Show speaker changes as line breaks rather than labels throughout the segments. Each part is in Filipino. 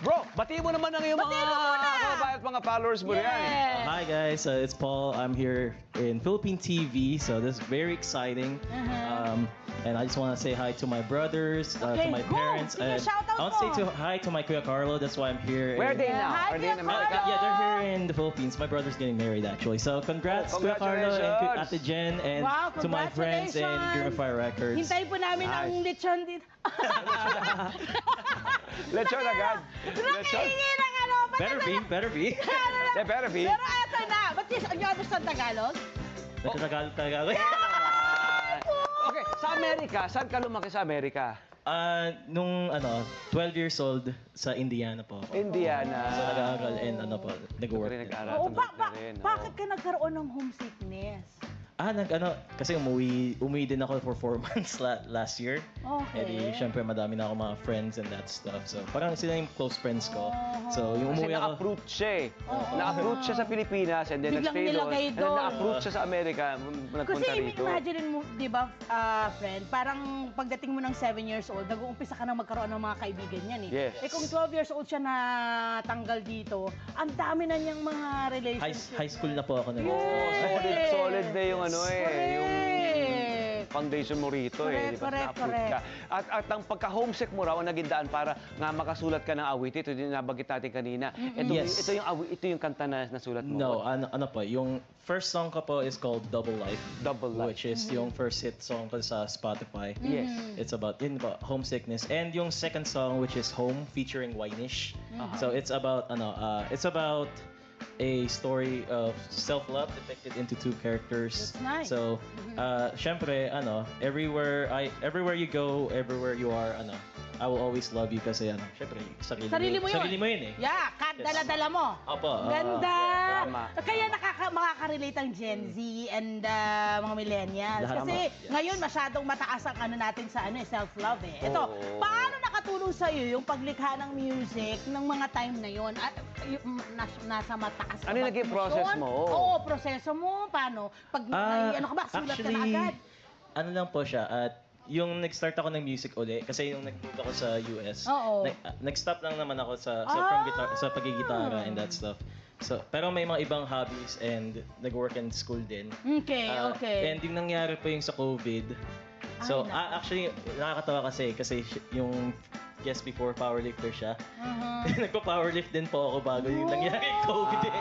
Bro, bati mo naman ang iyong mga kababayan at mga followers mo yan.
Hi guys, it's Paul. I'm here in Philippine TV, so this is very exciting. And I just want to say hi to my brothers, to my parents. And I want to say hi to my Kuya Carlo. That's why I'm here.
Where are they now?
Hi,
Are they in
Kuya
America?
Carlo!
Yeah, they're here in the Philippines. My brother's getting married actually. So congrats, Kuya Carlo and Ate Jen, and to my friends in Grimify Records.
Hintayin po namin ang lechon dito.
Lechon agad. Lechon.
Nakahingi ng ano.
Better be.
They better be.
Pero eto na. Ba't yung understand Tagalog?
Nagtatagalog talaga ako.
Okay, sa Amerika, saan ka lumaki sa Amerika?
Nung 12 years old sa Indiana po ako.
Indiana.
So nag-aaral and nag-work.
Nag-aaral.
Bakit ka nagkaroon ng homesickness?
Kasi umuwi din ako for 4 months last year.
Okay.
Eh di, syempre madami na ako mga friends and that stuff. So parang sila yung close friends ko. So yung
Kasi
umuwi ako.
na-uproot siya eh. Na-uproot siya sa Pilipinas and then
Biglang
nag-stay doon.
nilagay
And then
doon.
na-uproot siya sa Amerika, nagpunta
Kasi
rito.
imagine mo, di ba, friend, parang pagdating mo ng 7 years old, nag-uumpisa ka na magkaroon ng mga kaibigan yan eh.
Yes.
Eh kung 12 years old siya na tanggal dito, ang dami na niyang mga relationships.
High school na po ako na.
Solid na yung yung foundation mo rito
Correct,
Diba? Na-uproot ka. At ang pagka-homesick mo raw ang naging daan para nga makasulat ka ng awit. Ito din nabanggit natin kanina.
Yes.
Ito yung kanta na nasulat mo.
No, ano po, yung first song ko po is called Double Life.
Double Life.
Which is yung first hit song ko sa Spotify.
Yes.
It's about homesickness. And yung second song, which is Home, featuring Winish. So it's about a story of self-love depicted into 2 characters.
That's nice.
So, syempre, everywhere you go, everywhere you are, I will always love you kasi syempre, sarili mo yun eh.
Yeah, dala-dala mo.
Opo.
Ganda.
Tama.
Kaya makaka-relate ang Gen Z and mga millennials.
Lahat
Kasi
naman. Yes.
ngayon masyadong mataas ang natin sa self-love eh. Ito, paano nakatulong sa'yo yung paglikha ng music ng mga time na yun? Nasa mataas
Ano yung naging process mo?
Oo, proseso mo. Paano? Pag sulat ka na agad.
Ano lang po siya, yung nag-start ako ng music uli, kasi yung nag-move ako sa US, nag-stop lang naman ako sa pagigitara and that stuff. So, pero may mga ibang hobbies and nag-work in school din.
Okay.
And yung nangyari pa yung sa COVID. So, actually, nakakatawa kasi yung guest before, powerlifter siya. Nagpa-powerlift din po ako bago yung nangyari COVID eh.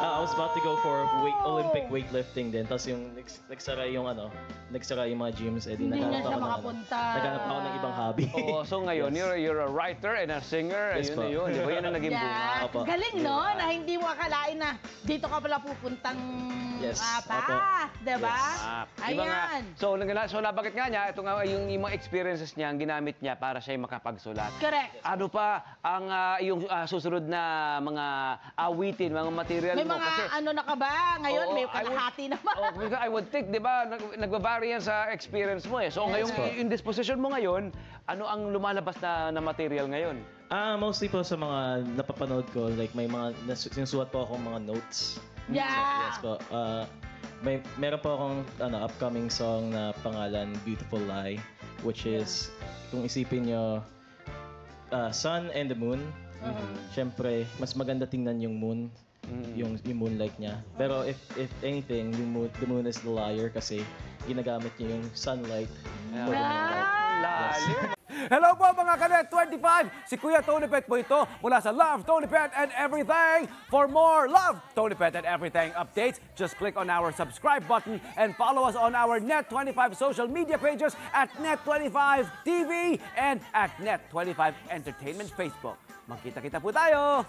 I was about to go for Olympic weightlifting din. Tapos yung nagsara yung mga gyms. Eh,
Hindi na siya makapunta.
Naghanap ako ng ibang hobby.
So ngayon, you're a writer and a singer.
Yes po.
Yun. Di ba yun ang naging bunga?
Opo.
Galing, no? Na hindi mo akalain na dito ka pala pupuntang path, diba?
Diba nga?
Ayan.
So nabanggit nga niya, ito nga yung mga experiences niya, ang ginamit niya para siya makapagsulat.
Correct.
Ano pa ang yung susunod na mga awitin, mga material
May
mo?
mga na ka ba? Ngayon, may kalahati na ba?
I would think, di ba, nagbabari yan sa experience mo eh. So ngayon, in disposition mo ngayon, ano ang lumalabas na material ngayon?
Mostly po sa mga napapanood ko, like may mga sinusulat po akong mga notes.
Yeah.
Yes po. Meron po akong upcoming song na pangalan Beautiful Lie, which is, kung isipin nyo, sun and the moon. Siyempre, mas maganda tingnan yung moon, yung moonlight niya. Pero if anything, the moon is the liar kasi ginagamit niya yung sunlight.
Hello po mga Kanet 25! Si Kuya Tony Pet po ito mula sa Love, Tony Pet and Everything. For more Love, Tony Pet and Everything updates, just click on our subscribe button and follow us on our Net25 social media pages at Net25 TV and at Net25 Entertainment Facebook. Magkita-kita po tayo!